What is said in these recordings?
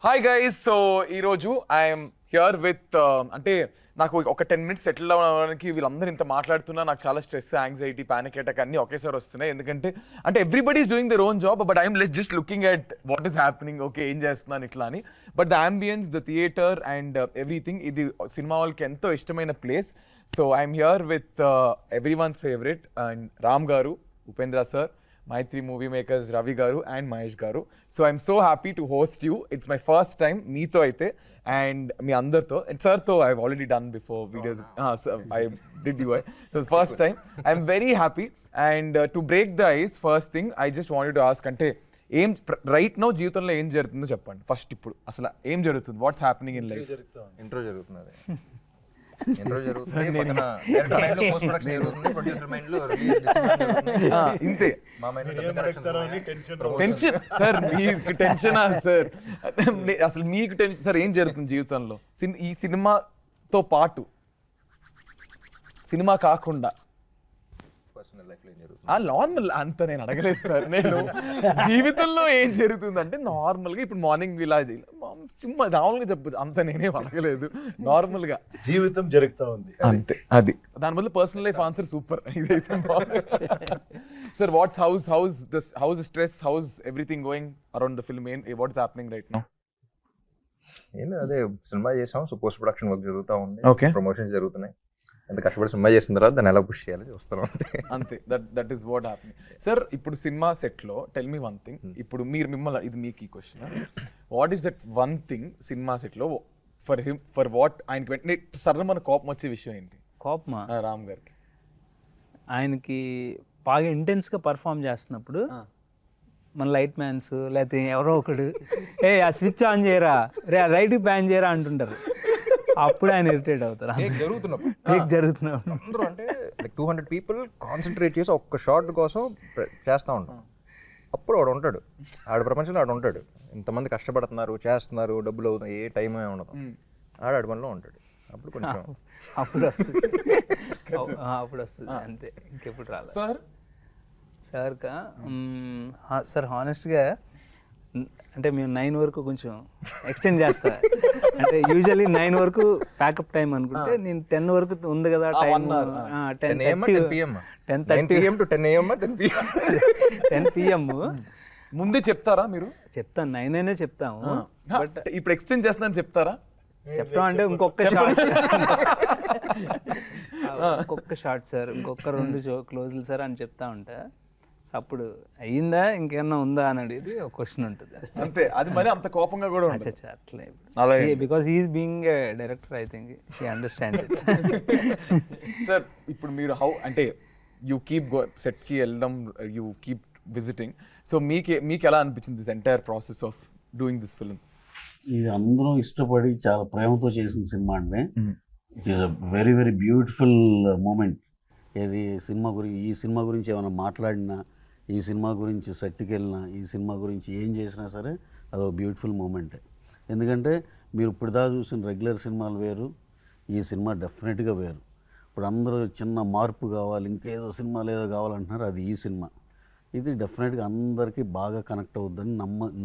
Hi guys. So ఈరోజు I'm here with అంటే నాకు ఒక 10 minutes సెటిల్ అవ్వడానికి వీళ్ళందరూ ఇంత మాట్లాడుతున్నా నాకు చాలా స్ట్రెస్, యాంగ్జైటీ, పానిక్ అటాక్ అన్నీ ఒకేసారి వస్తున్నాయి. ఎందుకంటే అంటే everybody is doing their own job, but I'm just looking at what is happening, okay ఏం చేస్తున్నాను ఇట్లా అని. But the ambience, the theatre and everything, ఇది సినిమా వాళ్ళకి ఎంతో ఇష్టమైన place. So I'm here with everyone's favourite and Ram garu, Upendra sir, Maitri Movie Makers, Ravi Garu and Mahesh Garu. So I'm so happy to host you. It's my first time meeto aithe and me andartho and sir tho I've already done before videos. So I did you. So first time I'm very happy and to break the ice, first thing I just wanted to ask ante ఏం right now జీవితంలో ఏం జరుగుతుందో చెప్పండి first. ఇప్పుడు అసలు ఏం జరుగుతుంది, what's happening in life? Intro జరుగుతున్నది. ఇంట్రో జరుగుతుంది, పక్కన డైరెక్టర్ మైండ్ లో పోస్ట్ ప్రొడక్షన్ జరుగుతుంది, ప్రొడ్యూసర్ మైండ్ లో రిలీజ్ డిస్ట్రిబ్యూషన్ జరుగుతుంది. ఇంతే. మా మైండ్ లో టెన్షన్ సార్, మీకు టెన్షనా సార్? అసలు మీకు టెన్షన్ సార్? ఏం జరుగుతుంది జీవితంలో ఈ సినిమాతో పాటు, సినిమా కాకుండా పర్సనల్ లైఫ్ లో ఏం జరుగుతుంది? నార్మల్ అంత నేను అడగలేదు సార్. నేను జీవితంలో ఏం జరుగుతుంది అంటే నార్మల్గా ఇప్పుడు మార్నింగ్ ఇలా చుమ్మా నార్మల్గా చెప్పదు, అంత నేనేం అడగలేదు. నార్మల్గా జీవితం జరుగుతూ ఉంది అంతే. అది దాని బదులు పర్సనల్ లైఫ్ ఆన్సర్ సూపర్. ఇదైతే sir what house stress, house everything going around the film, what's happening right now? ఏం అదే సినిమా చేసాం, సో పోస్ట్ ప్రొడక్షన్ వర్క్ జరుగుతూ ఉంది, Okay. ప్రమోషన్స్ జరుగుతున్నాయి. ఎంత కష్టపడి సినిమా చేసిన తర్వాత దాన్ని ఎలా పుష్ చేయాలి చూస్తాం అంతే. అంతే. That is what happening. Sir ఇప్పుడు సినిమా సెట్లో టెల్ మీ వన్ థింగ్. ఇప్పుడు మిమ్మల్ని ఇది మీకు ఈ question, what is that one thing cinema సెట్లో ఫర్ వాట్ ఆయనకి వెంటనే సడన్ మన కోపం వచ్చే విషయం ఏంటి? కోపమా? రామ్ గారికి ఆయనకి బాగా ఇంటెన్స్గా పర్ఫామ్ చేస్తున్నప్పుడు మన లైట్ మ్యాన్స్ లేకపోతే ఎవరో ఒకడు ఆ స్విచ్ ఆన్ చేయరా, రే ఆ లైట్కి ప్యాన్ చేయరా అంటుంటారు. అప్పుడు ఆయన ఇరిటేట్ అవుతారు. జరుగుతున్నప్పుడు అందరూ అంటే లైక్ 200 people కాన్సన్ట్రేట్ చేసి ఒక్క షాట్ కోసం చేస్తూ ఉంటాం. అప్పుడు వాడు ఉంటాడు, ఆడ ప్రపంచంలో ఆడు ఉంటాడు. ఇంతమంది కష్టపడుతున్నారు, చేస్తున్నారు, డబ్బులు అవుతాయి, ఏ టైం ఏమి ఉండదు, ఆడ పనిలో ఉంటాడు. అప్పుడు కొంచెం అప్పుడు వస్తుంది అప్పుడు వస్తుంది అంతే, ఇంకెప్పుడు రాదు. సార్కా సార్ హానెస్ట్గా అంటే మేము 9 వరకు కొంచెం ఎక్స్టెండ్ చేస్తా. అంటే యూజువల్లీ 9 వరకు ప్యాకప్ టైం అనుకుంటే నేను 10 వరకు ఉంది కదా టైం, 10 PM ముందే చెప్తారా మీరు? చెప్తాను, 9 అయినా చెప్తాము. బట్ ఇప్పుడు ఎక్స్టెండ్ చేస్తున్నాను చెప్తారా? చెప్తాం అంటే ఇంకొక షార్ట్, ఇంకొక షార్ట్ సార్, ఇంకొక 2 క్లోజ్లు సార్ అని చెప్తా ఉంటా. అప్పుడు అయ్యిందా ఇంకేమన్నా ఉందా అని అడిగి ఒక క్వశ్చన్ ఉంటుంది అంతే. అది మరి అంత కోపంగా కూడా ఉంటుంది అట్లే, because he's being a director, I think he understands it. Sir ఇప్పుడు మీరు అంటే యూ కీప్ సెట్కి వెళ్ళడం, యూ కీప్ విజిటింగ్, సో మీకు ఎలా అనిపించింది this entire process of doing this film? ఇది అందరూ ఇష్టపడి చాలా ప్రేమతో చేసిన సినిమా అండి. It is a very very beautiful moment. ఏది ఈ సినిమా గురించి ఏమైనా మాట్లాడినా, ఈ సినిమా గురించి సెట్కి వెళ్ళినా, ఈ సినిమా గురించి ఏం చేసినా సరే అదొక బ్యూటిఫుల్ మూమెంటే. ఎందుకంటే మీరు ఇప్పుడు దాకా చూసిన రెగ్యులర్ సినిమాలు వేరు, ఈ సినిమా డెఫినెట్గా వేరు. ఇప్పుడు అందరూ చిన్న మార్పు కావాలి, ఇంకేదో సినిమాలు ఏదో కావాలంటున్నారు, అది ఈ సినిమా. ఇది డెఫినెట్గా అందరికీ బాగా కనెక్ట్ అవుద్దని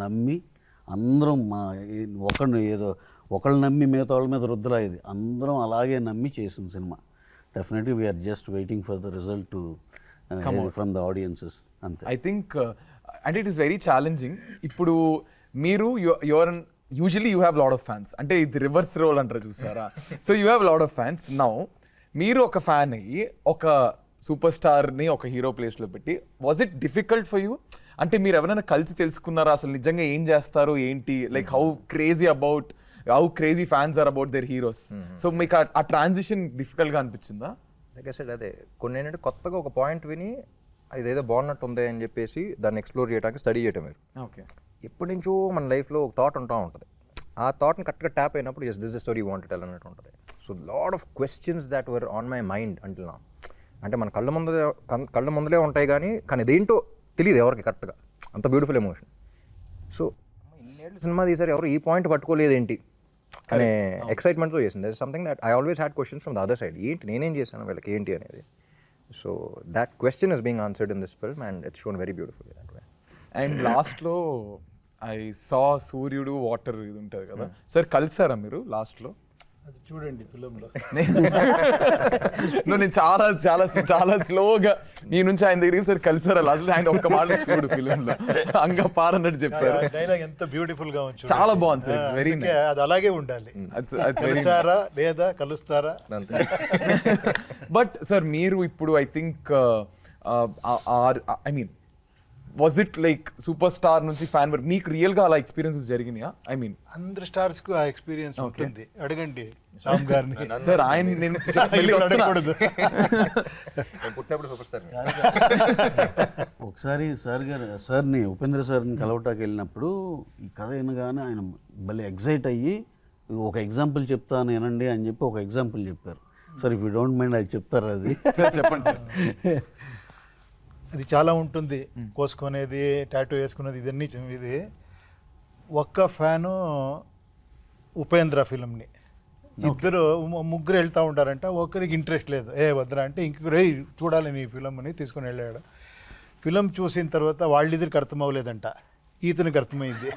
నమ్మి అందరం ఒకళ్ళు నమ్మి మిగతా వాళ్ళ మీద రుద్దులా, ఇది అందరం అలాగే నమ్మి చేసిన సినిమా. Definitely we're just waiting for the result to from the audiences అంతే. I think and it is very challenging. ఇప్పుడు మీరు usually you have lot of fans, అంటే ఇది రివర్స్ రోల్ అంటారు చూసారా? So you have lot of fans. Now మీరు ఒక fan అయ్యి ఒక సూపర్ స్టార్ని ఒక హీరో ప్లేస్లో పెట్టి, was it difficult for you? అంటే మీరు ఎవరైనా కలిసి తెలుసుకున్నారా అసలు నిజంగా ఏం చేస్తారు ఏంటి, like how crazy fans are about their heroes? So మీకు ఆ ట్రాన్సిషన్ డిఫికల్ట్గా అనిపించిందా? లైక్ ఐ సెడ్, అదే కొన్ని ఏంటంటే కొత్తగా ఒక పాయింట్ విని ఇదేదో బాగున్నట్టు ఉంది అని చెప్పేసి దాన్ని ఎక్స్ప్లోర్ చేయడానికి స్టడీ చేయటం మీరు. ఓకే. ఎప్పటి నుంచో మన లైఫ్లో ఒక థాట్ ఉంటూ ఉంటుంది, ఆ థాట్ని కరెక్ట్గా ట్యాప్ అయినప్పుడు yes this the story want tell అన్నట్టు ఉంటుంది. So lot of questions that were on my mind until నా. అంటే మన కళ్ళ ముందలే ఉంటాయి కానీ ఇదేంటో తెలియదు ఎవరికి కరెక్ట్గా, అంత బ్యూటిఫుల్ ఎమోషన్. సో ఇన్నేళ్ళు సినిమా తీసారు, ఎవరు ఈ పాయింట్ పట్టుకోలేదు ఏంటి అనే ఎక్సైట్మెంట్తో చేసింది. That is something that I always had questions from the other side, ఏంటి నేనేం చేశాను వీళ్ళకి ఏంటి అనేది. So that question is being answered in this film and it's shown very beautiful that way. And లాస్ట్లో ఐ సా సూర్యుడు water ఇది ఉంటుంది కదా సార్, కలిసారా మీరు లాస్ట్లో? అది చూడండి ఫిలింలో. నేను చాలా చాలా చాలా స్లోగా నీ నుంచి ఆయన దగ్గరికి సార్ కలిసారా లాస్ట్, ఆయన ఒక్క మాట చూడు ఫిలింలో అంగా పారన్నట్టు చెప్పారు. డైలాగ్ ఎంత బ్యూటిఫుల్ గా ఉంది, చాలా బాగుంది సార్, ఇట్స్ వెరీ అందుకే అది అలాగే ఉండాలి. కలిసారా లేదా కలుస్తారా. బట్ సార్ మీరు ఇప్పుడు I think I mean was it like super star నుంచి ఫ్యాన్ వరకు మీకు రియల్ గా అలా ఎక్స్పీరియన్సెస్ జరిగినాయా? ఐ మీన్ అందరు స్టార్స్ కు ఆ ఎక్స్పీరియన్స్ ఉంటుంది, అడగండి రామ్ గారిని. సార్ ఆయన నేను ఇప్పుడు అడగకూడదు. పుట్టినప్పుడు సూపర్ స్టార్. ఒకసారి సార్ని ఉపేంద్ర సార్ని కలవటానికి వెళ్ళినప్పుడు ఈ కథ వినగానే ఆయన భలే ఎగ్జైట్ అయ్యి ఒక ఎగ్జాంపుల్ చెప్తాను వినండి అని చెప్పి ఒక ఎగ్జాంపుల్ చెప్పారు. Sir if you don't mind అది చెప్తారు అది చెప్పండి సార్. అది చాలా ఉంటుంది, కోసుకునేది, టాటూ వేసుకునేది, ఇదన్నీ ఇది. ఒక్క ఫ్యాను ఉపేంద్ర ఫిలింని, ఇద్దరు ముగ్గురు వెళ్తూ ఉంటారంట. ఒకరికి ఇంట్రెస్ట్ లేదు, వద్దరా అంటే ఇంకొకరు చూడాలి నీ ఫిలిం అని తీసుకుని వెళ్ళాడు. ఫిలిం చూసిన తర్వాత వాళ్ళిద్దరికి అర్థం అవ్వలేదంట, ఈతనికి అర్థమైంది.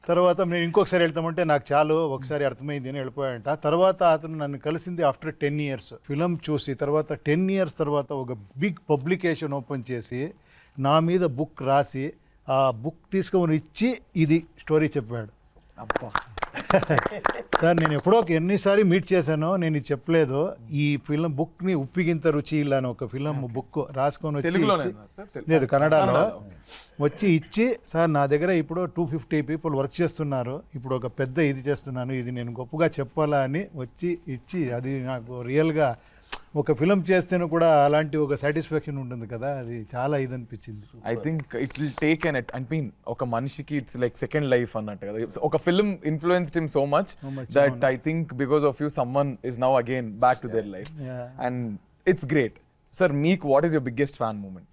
తర్వాత నేను ఇంకొకసారి వెళ్తామంటే నాకు చాలు ఒకసారి అర్థమైంది అని వెళ్ళిపోయాడంట. తర్వాత అతను నన్ను కలిసింది ఆఫ్టర్ 10 years. ఫిలిం చూసి తర్వాత 10 years తర్వాత ఒక బిగ్ పబ్లికేషన్ ఓపెన్ చేసి నా మీద బుక్ రాసి ఆ బుక్ తీసుకొని ఇచ్చి ఇది స్టోరీ చెప్పాడు. అబ్బా సార్ నేను ఎప్పుడో ఎన్నిసారి మీట్ చేశానో నేను ఇది చెప్పలేదు. ఈ ఫిలిం బుక్ని ఉప్పిగింత రుచి ఇలా అని ఒక ఫిలిం బుక్ రాసుకొని వచ్చి, లేదు కన్నడలో వచ్చి ఇచ్చి, సార్ నా దగ్గర ఇప్పుడు 250 people వర్క్ చేస్తున్నారు, ఇప్పుడు ఒక పెద్ద ఇది చేస్తున్నాను, ఇది నేను గొప్పగా చెప్పాలా అని వచ్చి ఇచ్చి, అది నాకు రియల్గా ఒక ఫిలిం చేస్తేనే కూడా అలాంటి ఒక సాటిస్ఫాక్షన్ ఉంటుంది కదా, అది చాలా ఇది అనిపించింది. I think it will take an I mean ఒక మనిషికి ఇట్స్ లైక్ సెకండ్ లైఫ్ అన్నట్టు కదా. ఒక film influenced him so much that I think because of you someone is now again back to their life and it's great. Sir మీకు what is your biggest fan moment?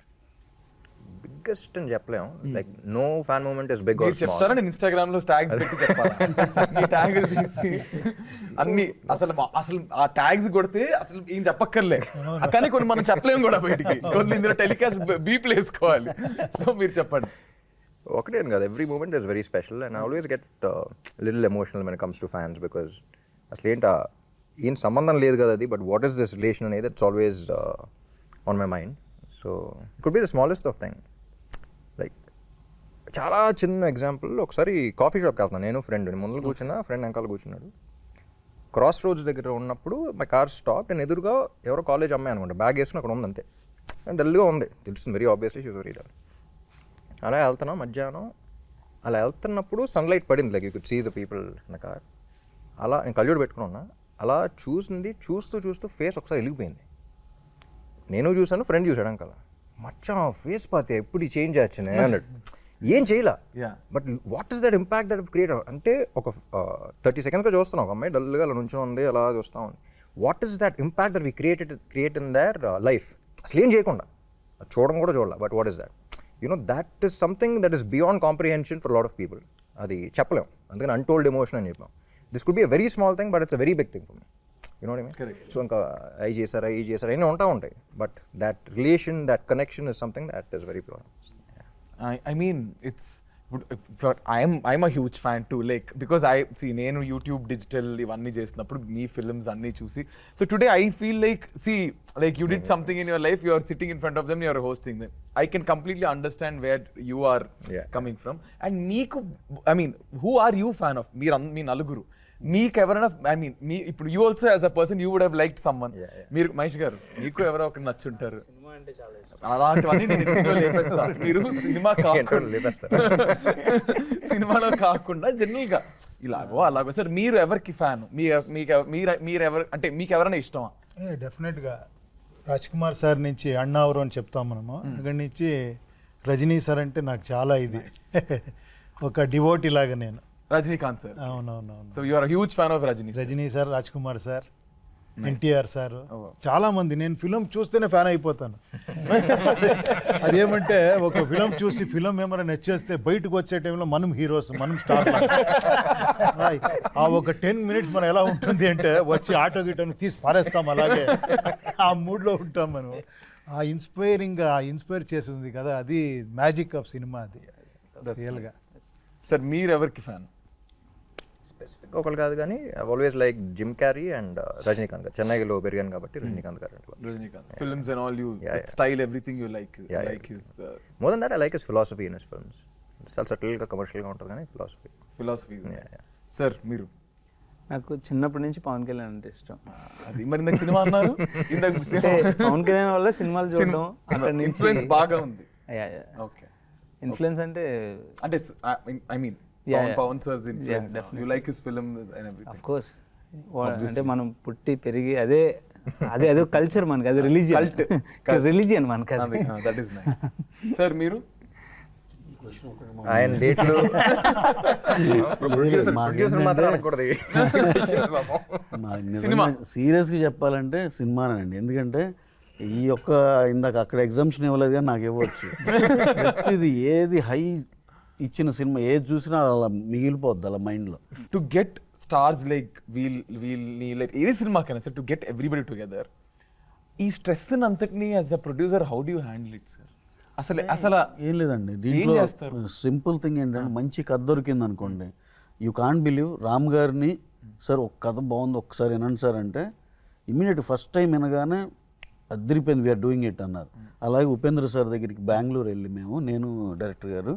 Biggest అని చెప్పలేము, like no fan moment is big or small. చెప్తారా? నేను Instagram లో tags పెట్టి చెప్పాలా? మీ tag తీసి అన్ని అసలు ఆ ట్యాగ్స్ కొడితే అసలు ఏం చెప్పక్కర్లే, కానీ కొన్ని మనం చెప్పలేము కూడా బయటికి, కొన్ని ఇందులో టెలికాస్ట్ బీప్లు వేసుకోవాలి. సో మీరు చెప్పండి. ఒకటే కాదు, every moment is very special and I always get little emotional when it comes to fans, because అసలు ఏం సంబంధం లేదు కదా అది, but what is this relation అనేది it's always on my mind. So it could be the smallest of thing. Like చాలా చిన్న example, ఒకసారి కాఫీ షాప్కి వెళ్తున్నాను నేను, ఫ్రెండ్ ముందు కూర్చున్నా, ఫ్రెండ్ వెనకాల కూర్చున్నాడు. క్రాస్ రోడ్స్ దగ్గర ఉన్నప్పుడు మై కార్ స్టాప్, నేను ఎదురుగా ఎవరో కాలేజ్ అమ్మాయి అనుకుంటా, బ్యాగ్ వేసుకుని అక్కడ ఉంది అంతే, డల్గా ఉంది, తెలుస్తుంది very obviously she's very dull. అలా వెళ్తున్నాం మధ్యాహ్నం, అలా వెళ్తున్నప్పుడు సన్లైట్ పడింది, like you could see the people in the car. అలా నేను కళ్ళజోడు పెట్టుకుని ఉన్నా, అలా చూస్తూ ఫేస్ ఒకసారి వెలిగిపోయింది. నేను చూసాను, ఫ్రెండ్ చూసాడు అంకల, మచ్చా ఫేస్ పాతే ఎప్పుడు చేంజ్ వచ్చినాయి అన్నాడు. ఏం చేయలే, but what is that impact that create అంటే ఒక 30 seconds చూస్తున్నాం, ఒక అమ్మాయి డల్గా అలా నుంచో ఉంది, అలా చూస్తూ ఉంది. What is that impact that we create in their life, అసలు ఏం చేయకుండా చూడడం కూడా చూడాలి, but what is that that is something that is beyond comprehension for lot of people. అది చెప్పలేం, అందుకని అన్టోల్డ్ ఎమోషన్ అని చెప్పాం. This could be a very small thing, but it's a very big thing for me. You know what I mean? Correct. So I చేసారా అన్నీ ఉంటాయి, but that relation, that connection is something that is very pure. I mean it's I'm a huge fan too, like because I see నేను YouTube digital ఇవన్నీ చేసినప్పుడు మీ films అన్నీ చూసి, so today I feel like like you did something in your life, you are sitting in front of them, you are hosting them. I can completely understand where you are coming from. And మీకు I mean who are you fan of? మీ నలుగురు మీకు ఎవరైనా I mean మీ ఇప్పుడు you also as a person you would have liked someone. మీరు మహేష్ గారు మీకు ఎవరో ఒకరు నచ్చుంటారు, అలాంటివన్నీ నేను ఇంట్లో లేపేస్తా. మీరు సినిమాలో కాకుండా జనరల్ గా ఇలాగో అలాగో. సార్ మీరు ఎవరికి ఫ్యాన్? మీరు ఎవరు అంటే మీకు ఎవరైనా ఇష్టమా? డెఫినెట్గా రాజ్ కుమార్ సార్ నుంచి అన్నావరు అని చెప్తాం మనము, అక్కడి నుంచి రజనీ సార్ అంటే నాకు చాలా ఇది ఒక డివోటీ లాగా నేను. రజనీకాంత్ సార్. అవునవునవును. So you are huge fan of Rajini sir, Raj Kumar sir, NTR sir, చాలా మంది. నేను ఫిలిం చూస్తేనే ఫ్యాన్ అయిపోతాను. అదేమంటే ఒక ఫిలిం చూసి ఫిలిం ఏమైనా నచ్చేస్తే బయటకు వచ్చే టైంలో మనం హీరోస్, మనం స్టార్. ఆ ఒక 10 minutes మనం ఎలా ఉంటుంది అంటే వచ్చి ఆటో గిటోని తీసి పారేస్తాం, అలాగే ఆ మూడ్లో ఉంటాం మనం. ఆ ఇన్స్పైర్ చేసింది కదా, అది మ్యాజిక్ ఆఫ్ సినిమా. అది రియల్గా. సార్ మీరు ఎవరికి ఫ్యాన్? స్పెసిఫిక్గా ఒకళ్ళు కాదు కానీ always like Jim Carrey and Rajinikanth గారు. చెన్నైలో పెరిగాను కాబట్టి రజనీకాంత్ గారు అంటే Rajinikanth films and all you style everything you like his more than that I like his philosophy in his films. చాలా సటిల్గా కమర్షియల్గా ఉంటుంది కానీ ఫిలాసఫీ. సార్ మీరు? నాకు చిన్నప్పటి నుంచి పవన్ కళ్యాణ్ అంటే ఇష్టం. అది మరి నాకు సినిమా అన్నారు ఇందాక. పవన్ కళ్యాణ్ వల్ల సినిమాలు చూడడం అక్కడ ఇన్ఫ్లుయెన్స్ బాగా ఉంది. ఓకే, ఇన్ఫ్లుయెన్స్ అంటే I mean Pawan sir's influence. You like his film and everything. Of course. అంటే మనం పుట్టి పెరిగి అదే కల్చర్ మనకి, అది రిలీజియన్ మనకి. That is nice. సార్ మీరు? ఆయన డేట్లు ప్రొడ్యూసర్ మాత్రం అనకూడదు. సీరియస్గా చెప్పాలంటే సినిమానండి. ఎందుకంటే ఈ యొక్క ఇందాక అక్కడ ఎగ్జామ్షన్ ఇవ్వలేదు కానీ నాకు ఇవ్వచ్చు. ఇది ఏది హై ఇచ్చిన సినిమా ఏది చూసినా అలా మిగిలిపోద్ది అలా మైండ్లో. టు గెట్ స్టార్స్ లైక్ వీల్ని లైక్ ఏ సినిమాకైనా sir, to get everybody together, ఈ స్ట్రెస్ అంతటిని as a producer how do you handle it sir? అసలు ఏం లేదండి దీంట్లో. సింపుల్ థింగ్ ఏంటంటే మంచి కథ దొరికింది అనుకోండి, యూ కాంట్ బిలీవ్ రామ్ గారిని సార్ ఒక కథ బాగుంది ఒక్కసారి వినండి సార్ అంటే ఇమీడియట్ ఫస్ట్ టైం వినగానే అద్దరిపోయింది వీఆర్ డూయింగ్ ఇట్ అన్నారు. అలాగే ఉపేంద్ర సార్ దగ్గరికి బెంగళూరు వెళ్ళి నేను డైరెక్టర్ గారు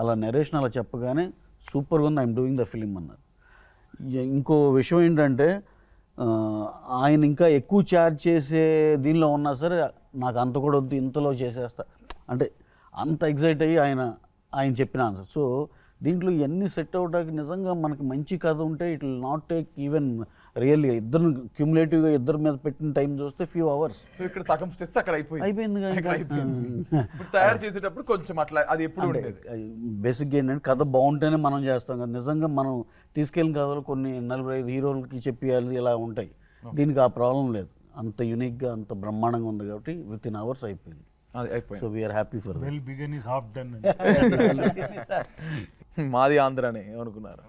అలా నరేషన్ అలా చెప్పగానే సూపర్గా ఉంది, ఐఎమ్ డూయింగ్ ద ఫిలిం అన్నారు. ఇంకో విషయం ఏంటంటే ఆయన ఇంకా ఎక్కువ ఛార్జ్ చేసే దీనిలో ఉన్నా సరే నాకు అంత కూడా వద్దు ఇంతలో చేసేస్తా అంటే అంత ఎగ్జైట్ అయ్యి ఆయన చెప్పిన ఆన్సర్. సో దీంట్లో ఇవన్నీ సెట్ అవడానికి నిజంగా మనకి మంచి కథ ఉంటే it will not take even really ఇద్దరు క్యూములేటివ్గా ఇద్దరి మీద పెట్టిన టైం చూస్తే ఫ్యూ అవర్స్. సో ఇక్కడ సగం స్ట్రెస్ అక్కడ అయిపోయింది. తయారు చేసేటప్పుడు కొంచెం అట్లా అది ఎప్పుడు ఉండేది. బేసిక్గా ఏంటంటే కథ బాగుంటేనే మనం చేస్తాం కదా. నిజంగా మనం తీసుకెళ్ళిన కథలు కొన్ని 45 హీరోలకి చెప్పేయాలి ఇలా ఉంటాయి. దీనికి ఆ ప్రాబ్లం లేదు. అంత యూనిక్గా అంత బ్రహ్మాండంగా ఉంది కాబట్టి విత్ ఇన్ అవర్స్ అయిపోయింది. So we are happy for well begun is half done. మాది ఆంధ్రానే ఏమనుకున్నారు.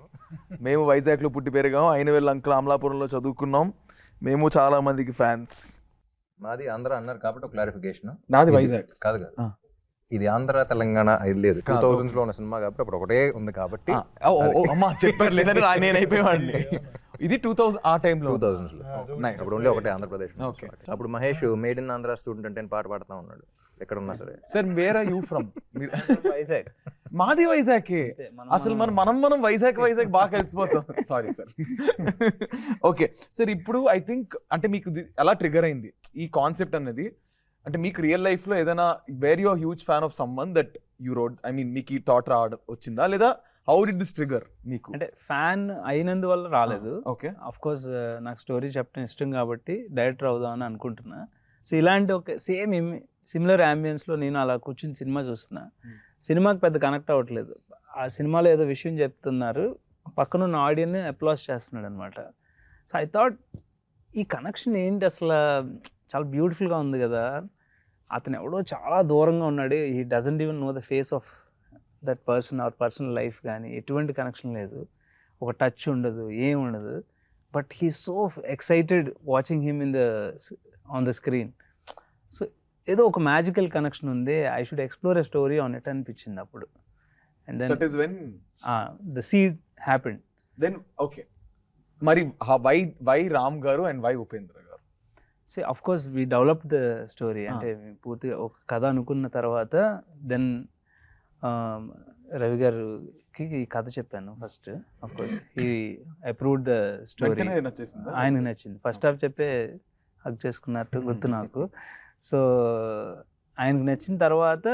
మేము వైజాగ్లో పుట్టి పెరిగాం, అయినవేళ్ళ అంకుల్ అమలాపురంలో చదువుకున్నాం. మేము చాలా మందికి ఫ్యాన్స్. మాది ఆంధ్ర అన్నారు కాబట్టి ఒక క్లారిఫికేషన్. నాది వైజాగ్ కాదు కదా, ఇది ఆంధ్ర తెలంగాణ ఇది లేదు. 2000s లో ఉన్న సినిమా కాబట్టి అప్పుడు ఒకటే ఉంది కాబట్టి అమ్మా చెప్పారు లేదని నేను అయిపోయేవాడిని. ఇది 2000 ఆ టైంలో 2000s లో అప్పుడు ఓన్లీ ఒకటే ఆంధ్రప్రదేశ్. అప్పుడు Mahesh made in Andhra student అని పాట పాడుతూ ఉన్నాడు ఎక్కడ ఉన్నా సరే. Sir where are you from? Vizag. మాది వైజాగ్. అసలు మనం వైజాగ్ బాగా కలిసిపోతాం. Sorry sir. ఓకే సార్, ఇప్పుడు ఐ థింక్ అంటే మీకు ఎలా ట్రిగర్ అయింది ఈ కాన్సెప్ట్ అనేది? అంటే మీకు రియల్ లైఫ్లో ఏదైనా where you huge fan of some one that you road, I mean మీకు ఈ థాట్ రావడం వచ్చిందా లేదా హౌ డిడ్ దిస్ ట్రిగర్ మీకు? అంటే ఫ్యాన్ అయినందువల్ల రాలేదు. ఓకే, ఆఫ్ కోర్స్ నాకు స్టోరీ చెప్పడం ఇష్టం కాబట్టి డైరెక్టర్ అవుదామని అనుకుంటున్నా. సో ఇలాంటి ఒక సిమిలర్ అంబియన్స్లో నేను అలా కూర్చుని సినిమా చూస్తున్నా. సినిమాకి పెద్ద కనెక్ట్ అవ్వట్లేదు. ఆ సినిమాలో ఏదో విషయం చెప్తున్నారు, పక్కనున్న ఆడియన్ని అప్లాస్ చేస్తున్నాడు అనమాట. సో ఐ థాట్ ఈ కనెక్షన్ ఏంటి అసలు, చాలా బ్యూటిఫుల్గా ఉంది కదా. అతను ఎవడో చాలా దూరంగా ఉన్నాడు, he doesn't even know the face of that person or personal life కానీ ఎటువంటి కనెక్షన్ లేదు, ఒక టచ్ ఉండదు, ఏం ఉండదు. But he so excited watching him on the screen. So ఏదో ఒక మ్యాజికల్ కనెక్షన్ ఉంది, I should explore a story on it అనిపించింది అప్పుడు. And then that is when the seed happened. Then okay, మరి why Ram garu and why Upendra garu? So of course we develop the story. అంటే పూర్తిగా ఒక కథ అనుకున్న తర్వాత దెన్ రవి గారికి ఈ కథ చెప్పాను first. Of course he approved the story. ఆయనకు నచ్చింది. ఫస్ట్ హాఫ్ చెప్పే హక్ చేసుకున్నట్టు గుర్తు నాకు. సో ఆయనకు నచ్చిన తర్వాత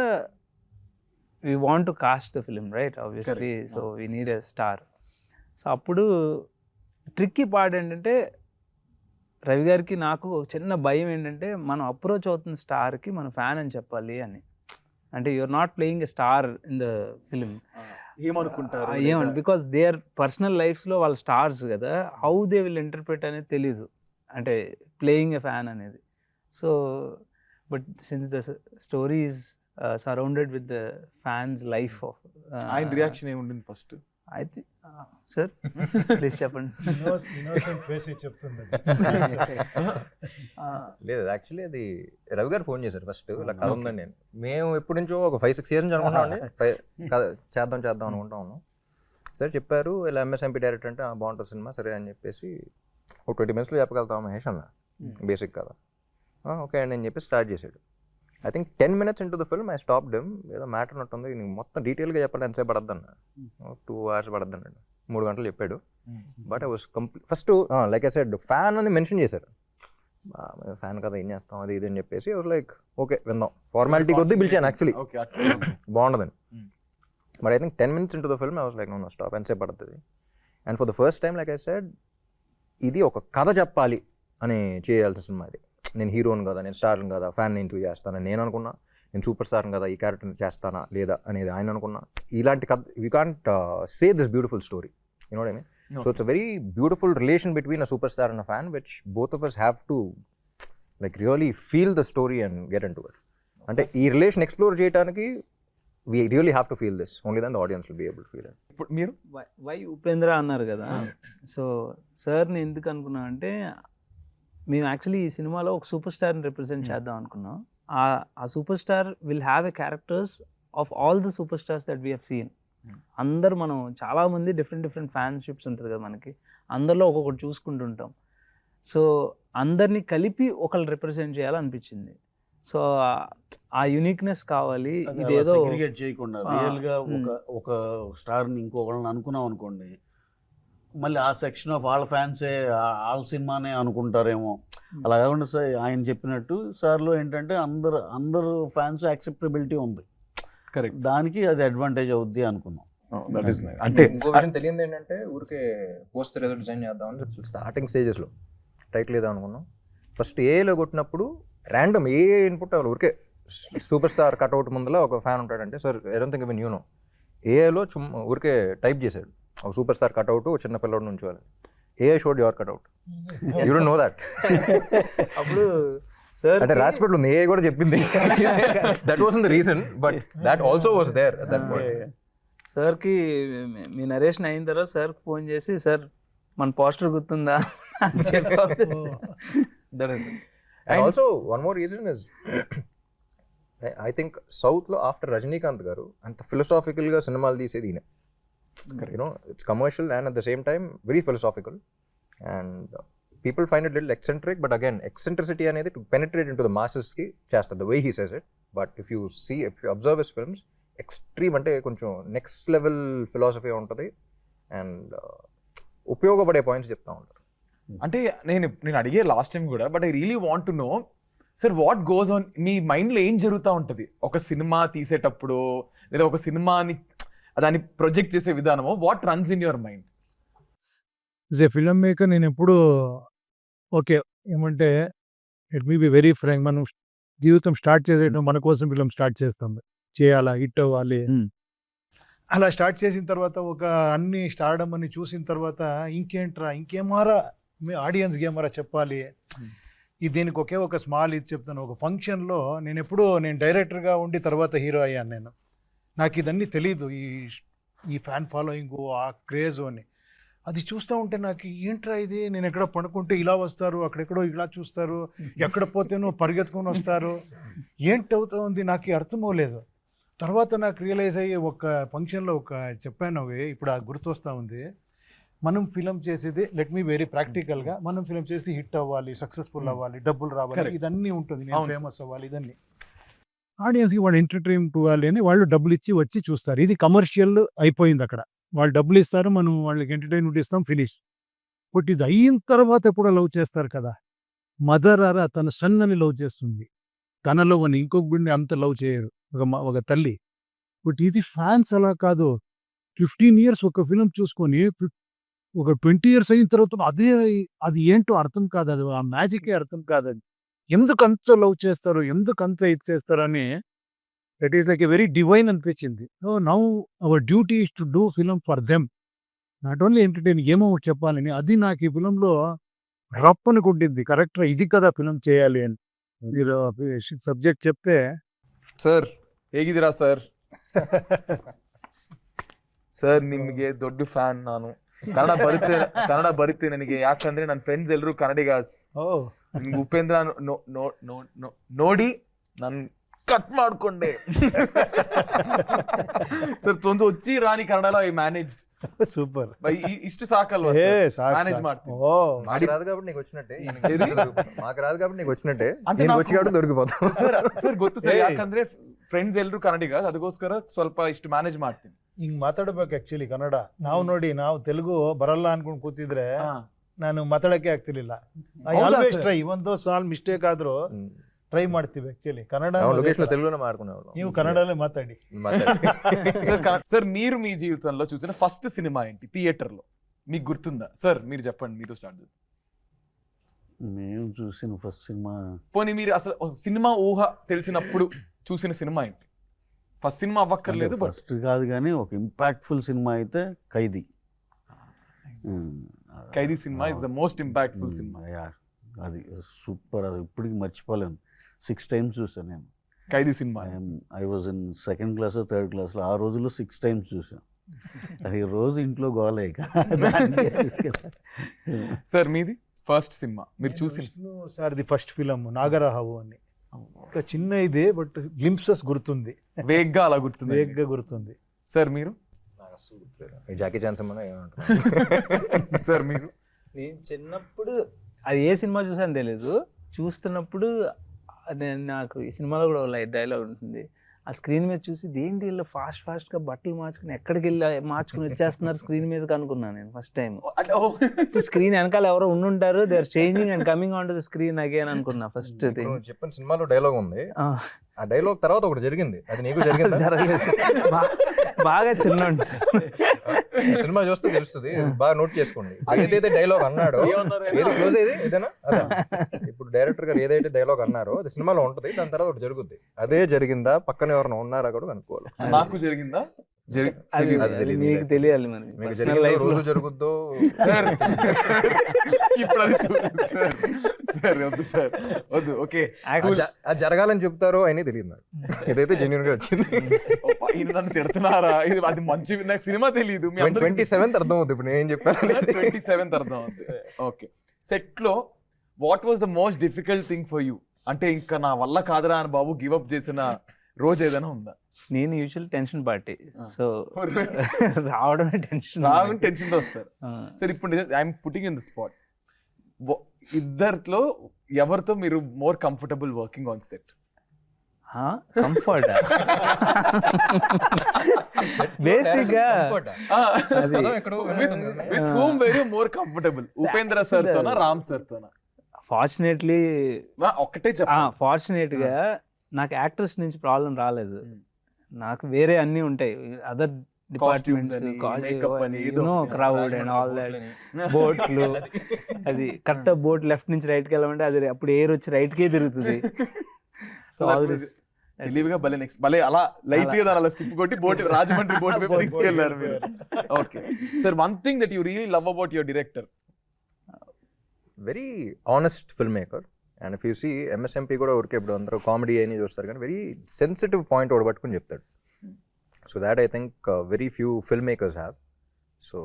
we want to cost the film right obviously. So we need a star. So అప్పుడు ట్రిక్కీ పార్ట్ ఏంటంటే రవి గారికి నాకు చిన్న భయం ఏంటంటే మనం అప్రోచ్ అవుతున్న స్టార్కి మనం ఫ్యాన్ అని చెప్పాలి అని. అంటే you're not playing a star in the film. ఏమనుకుంటారు ఏమని, బికాస్ దే ఆర్ పర్సనల్ లైఫ్స్లో వాళ్ళ స్టార్స్ కదా, హౌ దే విల్ ఇంటర్ప్రిట్ అనేది తెలీదు, అంటే ప్లేయింగ్ ఎ ఫ్యాన్ అనేది. So but since the story is surrounded with the fans life of. ఆయన రియాక్షన్ ఏముండింది ఫస్ట్? అయితే సార్ ప్లీజ్ చెప్పండి. ఇన్నోసెంట్ ఫేస్ చెప్తుంది. లేదు యాక్చువల్లీ అది రవి గారు ఫోన్ చేశారు ఫస్ట్, ఇలా కథ ఉందండి. నేను మేము ఎప్పటి నుంచో ఒక 5-6 years నుంచి అనుకుంటామండి చేద్దాం అనుకుంటా ఉన్నాం. సరే చెప్పారు ఇలా ఎంఎస్ఎంపీ డైరెక్టర్ అంటే బాగుంటుంది సినిమా సరే అని చెప్పేసి ఒక 20 minutes చెప్పగలుగుతాం మహేష్ అన్న బేసిక్ కదా. ఓకే అండి అని చెప్పి స్టార్ట్ చేశాడు. I think 10 minutes into the film I stopped him. ఏదో మ్యాటర్ ఉన్నట్టుంది, నీకు మొత్తం డీటెయిల్గా చెప్పాలి ఎంతసేపు పడద్దు అన్న. 2 hours పడద్దు అన్నాడు, 3 గంటలు చెప్పాడు. But I was first like I said fan అని మెన్షన్ చేశారు. ఫ్యాన్ కదా ఏం చేస్తాం అది ఇది అని చెప్పేసి వాస్ లైక్ ఓకే విందాం, ఫార్మాలిటీ కొద్దీ పిలిచాను యాక్చువల్లీ బాగుండదని. But I think 10 minutes into the film I was like no stop, ఎంతసేపు పడుతుంది. And for the first time like I said ఇది ఒక కథ చెప్పాలి అని చేయాల్సిన సినిమా ఇది. నేను హీరోని కదా, నేను స్టార్ని కదా, ఫ్యాన్ నేను చేస్తానని నేను అనుకున్నా. నేను సూపర్ స్టార్ని కదా, ఈ క్యారెక్టర్ని చేస్తానా లేదా అనేది ఆయన అనుకున్నా. ఇలాంటి కథ we can't say this beautiful story, you know what I mean. So it's a very beautiful relation between a super star and a fan which both of us have to like really feel the story and get in to it. అంటే ఈ relation explore చేయడానికి we really have to feel this, only then the audience will be able to feel it. ఇప్పుడు మీరు why Upendra అన్నారు కదా, so సార్ని ఎందుకు అనుకున్నాం అంటే మేము యాక్చువల్లీ ఈ సినిమాలో ఒక సూపర్ స్టార్ని రిప్రజెంట్ చేద్దాం అనుకున్నాం. ఆ super star will have a characters of all the super stars that we have seen. అందరు మనం చాలామంది డిఫరెంట్ ఫ్యాన్షిప్స్ ఉంటుంది కదా మనకి, అందరిలో ఒక్కొక్కటి చూసుకుంటుంటాం. సో అందరినీ కలిపి ఒకళ్ళు రిప్రజెంట్ చేయాలనిపించింది. సో ఆ యూనిక్నెస్ కావాలి. ఇదేదో సెగ్రిగేట్ చేయకుండా రియల్గా ఒక స్టార్ని ఇంకొకళ్ళని అనుకున్నాం అనుకోండి, మళ్ళీ ఆ సెక్షన్ ఆఫ్ వాళ్ళ ఫ్యాన్సే వాళ్ళ సినిమానే అనుకుంటారేమో. అలా కాకుండా సార్ ఆయన చెప్పినట్టు సార్లో ఏంటంటే అందరు ఫ్యాన్స్ యాక్సెప్టబిలిటీ ఉంది, కరెక్ట్, దానికి అది అడ్వాంటేజ్ అవుద్ది అనుకున్నాం. అంటే ఇంకో విషయం తెలియదు ఏంటంటే ఊరికే పోస్టర్ ఏదో డిజైన్ చేద్దాం స్టార్టింగ్ స్టేజెస్లో టైటిల్ ఏదో అనుకున్నాం. ఫస్ట్ ఏలో కొట్టినప్పుడు ర్యాండమ్ ఏ ఇన్పుట్ అవ్వాలి, ఊరికే సూపర్ స్టార్ కట్అవుట్ ముందులో ఒక ఫ్యాన్ ఉంటాడంటే sir I don't think even you know ఏలో ఊరికే టైప్ చేశాడు ఒక సూపర్ స్టార్ కట్అవుట్ చిన్న పిల్లడి నుంచి వాళ్ళు ఏ showed your cutout, you don't know that. అప్పుడు సార్ అంటే రాసిపెట్లు ఉంది ఏ కూడా చెప్పింది, that was the reason but that also was there at that point. సార్కి మీ నరేషన్ అయిన తర్వాత సార్ ఫోన్ చేసి సార్ మన పోస్టర్ గుర్తుందా అని చెప్పి. And also one more reason is I think South lo after Rajinikanth garu anta philosophical ga cinemalu teesedi ine, you know, it's commercial and at the same time very philosophical and people find it little eccentric, but again eccentricity anedi to penetrate into the masses ki chesta the way he says it. But if you observe his films, extreme ante koncham next level philosophy untadi and ఉపయోగపడే points చెప్తా ఉంటారు. అంటే నేను అడిగే last time కూడా, but I really want to know sir what goes on మీ మైండ్లో ఏం జరుగుతూ ఉంటుంది ఒక సినిమా తీసేటప్పుడు, లేదా ఒక సినిమాని దాన్ని ప్రొజెక్ట్ చేసే విధానమో, what runs in your mind? As a film maker నేను ఎప్పుడు ఓకే ఏమంటే it me be very frank, మనం జీవితం స్టార్ట్ చేసేటప్పుడు మన కోసం ఫిల్మ్ స్టార్ట్ చేస్తాం, చేయాలా హిట్ అవ్వాలి. అలా స్టార్ట్ చేసిన తర్వాత ఒక అన్ని స్టార్డమ్ అని చూసిన తర్వాత ఇంకేంట్రా ఇంకేమారా ఆడియన్స్కి ఏమారా చెప్పాలి, దీనికి ఒకే ఒక స్మాల్ ఇది చెప్తాను. ఒక ఫంక్షన్లో నేను డైరెక్టర్గా ఉండి తర్వాత హీరో అయ్యాను. నాకు ఇదన్నీ తెలీదు, ఈ ఫ్యాన్ ఫాలోయింగ్ ఆ క్రేజ్ అని. అది చూస్తూ ఉంటే నాకు ఏంట్రా ఇది, నేను ఎక్కడ పడుకుంటే ఇలా వస్తారు, అక్కడెక్కడో ఇలా చూస్తారు, ఎక్కడ పోతేనో పరిగెత్తుకొని వస్తారు, ఏంటి అవుతా ఉంది నాకు అర్థం అవ్వలేదు. తర్వాత నాకు రియలైజ్ అయ్యి ఒక ఫంక్షన్లో ఒక చెప్పాను, ఇప్పుడు ఆ గుర్తొస్తూ ఉంది. మనం ఫిలిం చేసేది లెట్ మీ వెరీ ప్రాక్టికల్గా, మనం ఫిలిం చేసి హిట్ అవ్వాలి, సక్సెస్ఫుల్ అవ్వాలి, డబ్బులు రావాలి, ఇదన్నీ ఉంటుంది, నేను ఫేమస్ అవ్వాలి, ఇదన్నీ ఆడియన్స్కి వాళ్ళు ఎంటర్టైన్మెంట్ ఇవ్వాలి అని వాళ్ళు డబ్బులు ఇచ్చి వచ్చి చూస్తారు. ఇది కమర్షియల్ అయిపోయింది అక్కడ, వాళ్ళు డబ్బులు ఇస్తారు, మనం వాళ్ళకి ఎంటర్టైన్మెంట్ ఇస్తాం, ఫినిష్. బట్ ఇది అయిన తర్వాత ఎప్పుడో లవ్ చేస్తారు కదా. మదర్ ఆరా తన సన్నని లవ్ చేస్తుంది, తన లవ్ అని ఇంకొక బిడ్డని అంత లవ్ చేయరు ఒక తల్లి. బట్ ఇది ఫ్యాన్స్ అలా కాదు, 15 years ఒక ఫిలిం చూసుకొని ఒక 20 years అయిన తర్వాత అది ఏంటో అర్థం కాదు, అది ఆ మ్యాజికే అర్థం కాదు. అది ఎందుకు అంత లవ్ చేస్తారు, ఎందుకు అంత ఇది చేస్తారు అని that is like a very divine అనిపించింది. So now our duty is to do film for them, not only entertain, ఏమో ఒకటి చెప్పాలని. అది నాకు ఈ ఫిలంలో రప్పని కొట్టింది, కరెక్ట్గా ఇది కదా ఫిలిం చేయాలి అని. మీరు సబ్జెక్ట్ చెప్తే సార్ ಹೇಗಿದ್ದೀರಾ సార్? ಸರ್ ನಿಮಗೆ ದೊಡ್ಡ ಫ್ಯಾನ್ ನಾನು. ಕನ್ನಡ ಬರುತ್ತೆ ನನಗೆ, ಯಾಕಂದ್ರೆ ನನ್ನ ಫ್ರೆಂಡ್ಸ್ ಎಲ್ಲರೂ ಕನ್ನಡಿಗಾಸ್. ನಿಮ್ಗೆ ಉಪೇಂದ್ರ ನೋಡಿ ನಾನು ಕಟ್ ಮಾಡ್ಕೊಂಡೆ. ಸರ್ ಒಂದು వచ్చి రాని కన్నడలో ఐ మేనేజ్డ్. సూపర్. ఇಷ್ಟು సాకల్వా మేనేజ్ ಮಾಡ್ತೀನಿ. మాకు రాదు కాబట్టి నీకు వచ్చినట్టే, మాకు రాదు కాబట్టి నీకు వచ్చినట్టే, నేను వచ్చి కాబట్టి దొరికిపోతాం. ಸರ್ ಗೊತ್ತು ಸರ್, ಯಾಕಂದ್ರೆ ಫ್ರೆಂಡ್ಸ್ ಎಲ್ಲರೂ ಕನ್ನಡಿಗ, ಅದಕ್ಕೋಸ್ಕರ ಸ್ವಲ್ಪ ಇಷ್ಟು ಮ್ಯಾನೇಜ್ ಮಾಡ್ತೀನಿ. ಹಿಂಗ್ ಮಾತಾಡ್ಬೇಕು ಆಕ್ಚುಲಿ ಕನ್ನಡ. ನಾವು ನೋಡಿ, ನಾವು ತೆಲುಗು ಬರಲ್ಲ ಅನ್ಕೊಂಡ್ ಕೂತಿದ್ರೆ ನಾನು ಮಾತಾಡಕ್ಕೆ ಆಗ್ತಿರ್ಲಿಲ್ಲ. ಆಲ್ವೇಸ್ ಟ್ರೈ, ಒಂದು ಸಾಲ್ ಮಿಸ್ಟೇಕ್ ಆದ್ರೂ ಟ್ರೈ ಮಾಡ್ತೀವಿ ಆಕ್ಚುಲಿ. ಕನ್ನಡ తెలుగులోనే మాట్లాడుకునేవాళ్ళం. ನೀವು కన్నడలో మాట్లాడి. సార్ మీరు మీ జీవితంలో చూసిన ఫస్ట్ సినిమా ఏంటి థియేటర్ లో మీకు గుర్తుందా? సార్ మీరు చెప్పండి, మీతో స్టార్ట్ చేద్దాం. మేము చూసిన ఫస్ట్ సినిమా, పోనీ మీరు అసలు సినిమా ఊహ తెలిసినప్పుడు చూసిన సినిమా ఏంటి? ఫస్ట్ సినిమా అవ్వక్కర్లేదు, ఫస్ట్ కాదు కానీ ఒక ఇంపాక్ట్ఫుల్ సినిమా అయితే ఖైదీ. ఖైదీ సినిమా ఇస్ ద మోస్ట్ ఇంపాక్ట్ఫుల్ సినిమా. అది సూపర్, అది ఇప్పటికి మర్చిపోలేను. 6 times చూసాను నేను ఖైదీ సినిమా. I was in 2nd class, 3rd class. ఆ రోజుల్లో 6 times చూసాను. అది రోజు ఇంట్లో గోలేక. సార్ మీది ఫస్ట్ సినిమా మీరు చూసిన? సార్ది ఫస్ట్ ఫిలం నాగరహావు అని. ఇంకా చిన్న ఇదే, బట్ గ్లింప్సెస్ గుర్తుంది, వేగ్గా అలా గుర్తుంది, వేగ్గా గుర్తుంది. సార్ మీరు? Jackie Chan cinema. సార్ మీరు? నేను చిన్నప్పుడు అది ఏ సినిమా చూసాను తెలియదు, చూస్తున్నప్పుడు నాకు ఈ సినిమాలో కూడా లైట్ డైలాగ్ ఉంటుంది. ఆ స్క్రీన్ మీద చూసి దేంటి వీళ్ళు ఫాస్ట్గా బట్టలు మార్చుకుని ఎక్కడికి వెళ్ళి మార్చుకుని వచ్చేస్తున్నారు స్క్రీన్ మీదకి అనుకున్నాను నేను ఫస్ట్ టైం. స్క్రీన్ వెనకాల ఎవరో ఉండుంటారు, they are changing and coming on to the screen again అనుకున్నా ఫస్ట్ థింగ్. చెప్పిన సినిమాలో డైలాగ్ ఉంది, ఆ డైలాగ్ తర్వాత ఒకటి జరిగింది, అది నీకు జరిగింది? జరగలేదు, బాగా చిన్న సినిమా చూస్తే తెలుస్తుంది, బాగా నోట్ చేసుకోండి. ఏదైతే డైలాగ్ అన్నాడో, ఏది క్లోజ్ అయ్యేది ఏదైనా, ఇప్పుడు డైరెక్టర్ గారు ఏదైతే డైలాగ్ అన్నారో అది సినిమాలో ఉంటుంది, దాని తర్వాత ఒకటి జరుగుద్ది. అదే జరిగిందా, పక్కన ఎవరైనా ఉన్నారా కూడా కనుక్కోవాలి. నాకు జరిగిందా? మీకు తెలియాలి మరి, రోజు జరుగుద్దో ఇప్పుడు అది సార్ వద్దు సార్ వద్దు. ఓకే, అది జరగాలని చెప్తారో అని తెలియదు నాకు, ఇదైతే జెన్యూన్ గా వచ్చింది. నన్ను తిడుతున్నారా? ఇది అది మంచి, నాకు సినిమా తెలియదు. 27th అర్థం అవుతుంది ఇప్పుడు నేను చెప్పాను. 27th అర్థం అవుతుంది. ఓకే, సెట్ లో what was the most difficult thing for you? అంటే ఇంకా నా వల్ల కాదురా అని బాబు గివ్ అప్ చేసిన రోజు ఏదైనా ఉందా? నేను యూజువల్ టెన్షన్ పార్టీ, సో రావడమే టెన్షన్ తో వస్తారు. సరే ఇప్పుడు I'm putting in the spot, ఇద్దరిలో ఎవరితో మీరు more comfortable working on set? Comfort basic గా with whom very more comfortable, Upendra sir తోనా రామ్ సార్ తోనా? ఫార్చునేట్లీ ఒక్కటే ఫార్చునేట్ గా నాకు యాక్టర్స్ నుంచి ప్రాబ్లం రాలేదు. నాకు వేరే అన్ని ఉంటాయి, other departments, crowd and all that, బోట్లు, అది కరెక్ట్ బోట్ లెఫ్ట్ నుంచి రైట్ కి వెళ్ళమంటే అది అప్పుడు ఎయిర్ వచ్చి రైట్ కే తిరుగుతుంది. తెలివిగా భలే అలా లైట్ గా అలా స్కిప్ కొట్టి బోట్ రాజమండ్రి బోట్ వైపు తీసుకెళ్లారు మీరు. Okay sir, one thing that you really love about your director? Very honest film maker. And if you see MSMP కూడా ఊరికే ఇప్పుడు అందరూ కామెడీ అని చూస్తారు, కానీ వెరీ సెన్సిటివ్ పాయింట్ ఒకటి పట్టుకుని చెప్తాడు. So that I think very few film makers have. So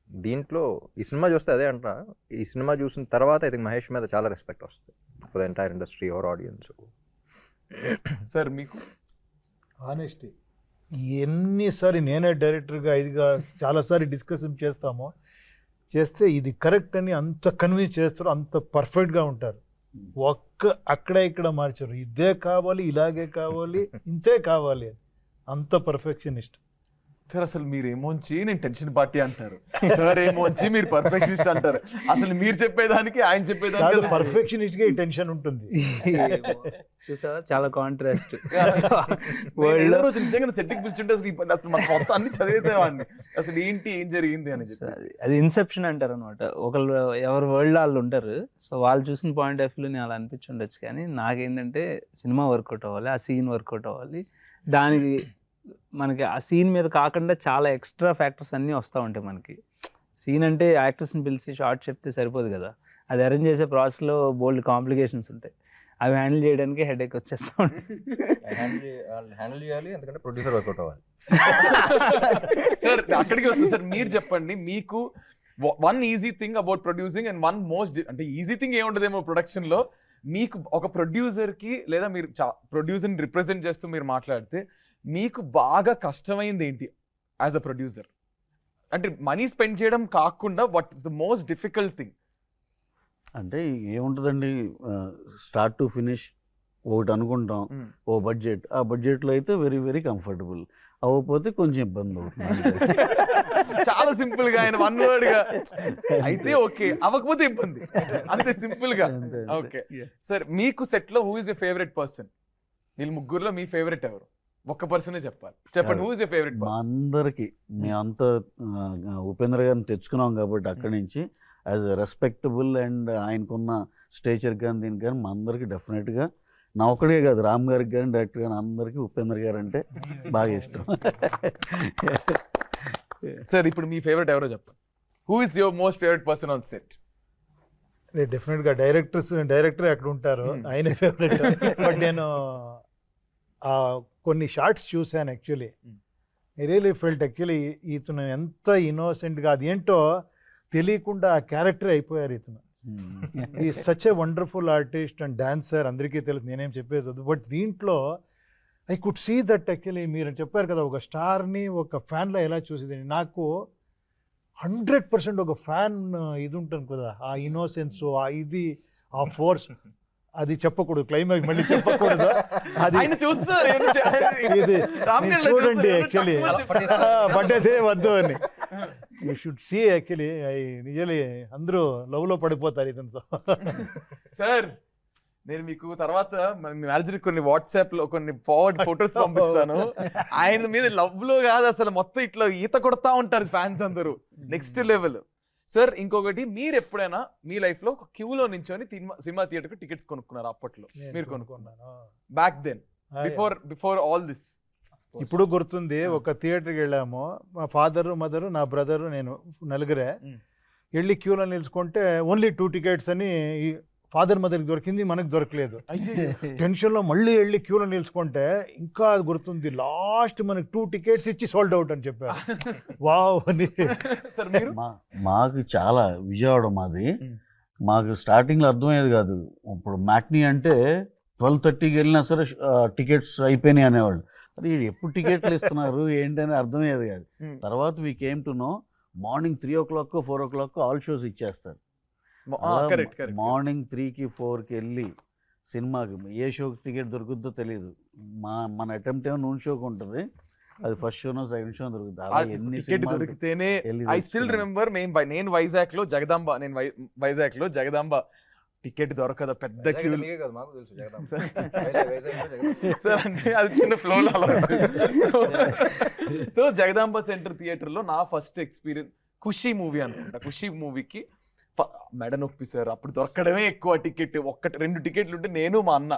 దీంట్లో ఈ సినిమా చూస్తే అదే అంటా, ఈ సినిమా చూసిన తర్వాత ఐ థింక్ మహేష్ మీద చాలా రెస్పెక్ట్ వస్తుంది for the entire industry or audience. Sir మీకు? ఆనెస్టీ. ఎన్నిసారి నేనే డైరెక్టర్గా ఇదిగా చాలాసారి డిస్కషన్ చేస్తే ఇది కరెక్ట్ అని అంత కన్విన్స్ చేస్తారు, అంత పర్ఫెక్ట్గా ఉంటారు. అక్కడ ఇక్కడ మార్చారు, ఇదే కావాలి, ఇలాగే కావాలి, ఇంతే కావాలి అని, అంత పర్ఫెక్షనిస్ట్. సార్ అసలు మీరేమోంచి నేను టెన్షన్ పార్టీ అంటారు, సార్ ఏమోంచి మీరు పర్ఫెక్షనిస్ట్ అంటారు. అసలు మీరు చెప్పేదానికి ఆయన చెప్పేదానికి పర్ఫెక్షనిస్ట్ గా ఈ టెన్షన్ ఉంటుంది. చూసావా, చాలా కాంట్రాస్ట్. రోజు నిజంగా సెట్టింగ్ పిలిచుంటే అసలు మన మొత్తం అన్ని చదివేసేవాడిని, అసలు ఏంటి ఏం జరిగింది అని. అది ఇన్సెప్షన్ అంటారు అనమాట. ఒకళ్ళు ఎవరు వరల్డ్ వాళ్ళు ఉంటారు, సో వాళ్ళు చూసిన పాయింట్ ఆఫ్ వ్యూలో నేను అలా అనిపించుండొచ్చు, కానీ నాకేంటంటే సినిమా వర్కౌట్ అవ్వాలి, ఆ సీన్ వర్కౌట్ అవ్వాలి, దానికి మనకి ఆ సీన్ మీద కాకుండా చాలా ఎక్స్ట్రా ఫ్యాక్టర్స్ అన్నీ వస్తూ ఉంటాయి మనకి. సీన్ అంటే యాక్టర్స్ని పిలిచి షార్ట్ చెప్తే సరిపోదు కదా, అది అరేంజ్ చేసే ప్రాసెస్లో బోల్డ్ కాంప్లికేషన్స్ ఉంటాయి. అవి హ్యాండిల్ చేయడానికి హెడేక్ వచ్చేస్తా ఉంటుంది. హ్యాండిల్ చేయాలి, ఎందుకంటే ప్రొడ్యూసర్ వర్కౌట్ అవ్వాలి. సార్ అక్కడికి వస్తుంది సార్. మీరు చెప్పండి, మీకు one easy thing about producing and one most, అంటే ఈజీ థింగ్ ఏముంటదేమో ప్రొడక్షన్ లో, మీకు ఒక ప్రొడ్యూసర్ కి లేదా మీరు ప్రొడ్యూసర్ ని రిప్రజెంట్ చేస్తూ మీరు మాట్లాడితే మీకు బాగా కష్టమైంది ఏంటి యాజ్ అ ప్రొడ్యూసర్? అంటే మనీ స్పెండ్ చేయడం కాకుండా what is the most difficult thing? అంటే ఏముంటుందండి, స్టార్ట్ టు ఫినిష్ ఒకటి అనుకుంటాం, ఓ బడ్జెట్, ఆ బడ్జెట్లో అయితే వెరీ వెరీ కంఫర్టబుల్, అవ్వకపోతే కొంచెం ఇబ్బంది అవుతుంది. చాలా సింపుల్ గా ఆయన వన్ వర్డ్ గా అయితే ఓకే, అవ్వకపోతే ఇబ్బంది, అంతే సింపుల్ గా. ఓకే సార్, మీకు సెట్ లో who is your favourite person? వీళ్ళు ముగ్గురులో మీ ఫేవరెట్ ఎవరు? ఒక్క పర్సనే చెప్పాలి, చెప్పండి. హూ ఇస్ యర్ ఫేవరెట్ మా పర్సన్? అందరికి మేమంతా ఉపేంద్ర గారిని తెచ్చుకున్నాం కాబట్టి అక్కడి నుంచి యాజ్ ఎ రెస్పెక్టబుల్ అండ్ ఆయనకున్న స్టేచర్ కానీ దీనికి కానీ మా అందరికి డెఫినెట్గా, నా ఒక్కడే కాదు, రామ్ గారికి కానీ డైరెక్టర్ కానీ అందరికీ ఉపేంద్ర గారు అంటే బాగా ఇష్టం. సార్ ఇప్పుడు మీ ఫేవరెట్ ఎవరో చెప్పండి. Who is your most favourite person on set? డెఫినెట్గా డైరెక్టర్ అక్కడ ఉంటారు, ఆయన ఫేవరెట్. బట్ నేను కొన్ని షార్ట్స్ చూశాను actually. I really felt actually ఇతను ఎంత ఇన్నోసెంట్గా, అదేంటో తెలియకుండా ఆ క్యారెక్టర్ అయిపోయారు ఇతను. ఈ such a wonderful artist and dancer, అందరికీ తెలుసు, నేనేం చెప్పేది వద్దు. బట్ దీంట్లో I could see that actually మీరు చెప్పారు కదా, ఒక స్టార్ని ఒక ఫ్యాన్లో ఎలా చూసేది, నాకు 100% ఒక ఫ్యాన్ ఇది ఉంటుంది కదా, ఆ ఇన్నోసెన్స్, ఆ ఇది, ఆ ఫోర్స్, అది చెప్పకూడదు, క్లైమాక్స్ మళ్ళీ చెప్పకూడదు. అది ఆయన చూస్తున్నారు, ఇది రామ్ గారు ఇలా చూడండి చూస్తున్నారు, యాక్చువల్లీ పట్టేసే వద్దు అని. You should see actually. నిజలీ అందరూ లవ్ లో పడిపోతారు ఇతనితో. సార్ నేను మీకు తర్వాత మీ మేనేజర్ కొన్ని వాట్సాప్ లో కొన్ని ఫార్వర్డ్ ఫొటోస్ పంపిస్తాను. ఆయన మీద లవ్ లో కాదు అసలు, మొత్తం ఇట్లా ఈత కొడతా ఉంటారు ఫ్యాన్స్ అందరూ, నెక్స్ట్ లెవెల్. సార్ ఇంకొకటి, మీరు ఎప్పుడైనా మీ లైఫ్ లో ఒక క్యూలో నించొని సినిమా థియేటర్ కు టికెట్స్ కొనుక్కున్నారు? అప్పట్లో మీరు కొనుక్కున్నాను, back then, before all this. ఇప్పుడు గుర్తుంది, ఒక థియేటర్కి వెళ్ళాము, మా ఫాదరు, మదరు, నా బ్రదరు, నేను, నలుగురే వెళ్ళి క్యూలో నిలుచుకుంటే ఓన్లీ 2 tickets అని ఫాదర్ మదర్కి దొరికింది, మనకు దొరకలేదు. టెన్షన్లో మళ్ళీ వెళ్ళి క్యూలో నిలుచుకుంటే ఇంకా గుర్తుంది, లాస్ట్ మనకి 2 tickets ఇచ్చి సోల్డ్ అవుట్ అని చెప్పారు. వావ్ అని. మాకు చాలా విజయవాడ మాది, మాకు స్టార్టింగ్లో అర్థమయ్యేది కాదు. ఇప్పుడు మ్యాట్నీ అంటే 12:30కి వెళ్ళినా సరే టికెట్స్ అయిపోయినాయి అనేవాళ్ళు. అది ఎప్పుడు టికెట్లు ఇస్తున్నారు ఏంటని అర్థమయ్యేది కాదు. తర్వాత we came to know, morning 3 o'clock 4 o'clock all shows ఇచ్చేస్తారు. మార్నింగ్ 3కి 4కి వెళ్ళి సినిమాకి ఏ షోకి టికెట్ దొరుకుతుందో తెలియదు. మన అటెంప్ట్ ఏమో నూన్ షోకి ఉంటుంది, అది ఫస్ట్ షోనో సెకండ్ షో దొరుకుతుంది. అలా ఎన్ని టికెట్ దొరికితేనే. ఐ స్టిల్ రిమెంబర్, నేను వైజాగ్ లో జగదాంబ టికెట్ దొరకదు, పెద్ద క్యూ. సార్ అంటే అది చిన్న ఫ్లో లో అలా. సో జగదాంబ సెంటర్ థియేటర్ లో నా ఫస్ట్ ఎక్స్పీరియన్స్ ఖుషి మూవీ అనుకుంటా. ఖుషి మూవీకి మెడ నొప్పి సార్, అప్పుడు దొరకడమే ఎక్కువ టికెట్. 1-2 టికెట్లు ఉంటే నేను మా అన్న,